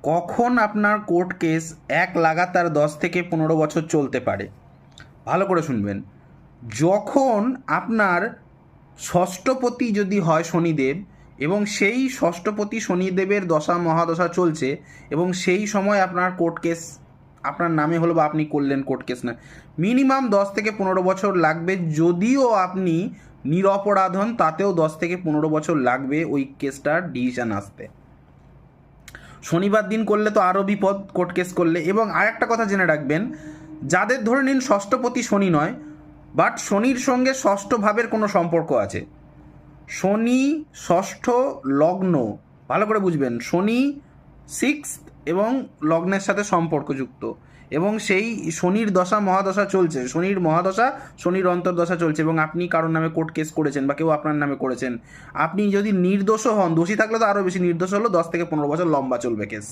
কখন আপনার court case এক লাগাতার 10 থেকে 15 বছর চলতে পারে? ভালো করে শুনবেন। যখন আপনার ষষ্ঠপতি যদি হয় শনিদেব এবং সেই ষষ্ঠপতি শনিদেবের দশা মহাদশা চলছে এবং সেই সময় আপনার কোর্ট কেস আপনার নামে হলো বা আপনি করলেন কোর্ট কেস, না মিনিমাম 10 থেকে 15 বছর লাগবে। যদিও আপনি নিরপরাধ হন তাতেও 10 থেকে 15 বছর লাগবে ওই কেসটার ডিসিশন আসতে। শনিবার দিন করলে তো আরও বিপদ কোর্ট কেস করলে। এবং আরেকটা কথা জেনে রাখবেন, যাদের ধরে নিন ষষ্ঠপতি শনি নয়, বাট শনির সঙ্গে ষষ্ঠ ভাবের কোনো সম্পর্ক আছে, শনি ষষ্ঠ লগ্ন, ভালো করে বুঝবেন, শনি সিক্স এবং লগ্নের সাথে সম্পর্কযুক্ত এবং সেই শনির দশা মহাদশা চলছে, শনির মহাদশা শনির অন্তর্দশা চলছে এবং আপনি কারোর নামে কোর্ট কেস করেছেন বা কেউ আপনার নামে করেছেন, আপনি যদি নির্দোষও হন, দোষী থাকলে তো আরও বেশি, নির্দোষ হলো 10 থেকে 15 বছর লম্বা চলবে কেস।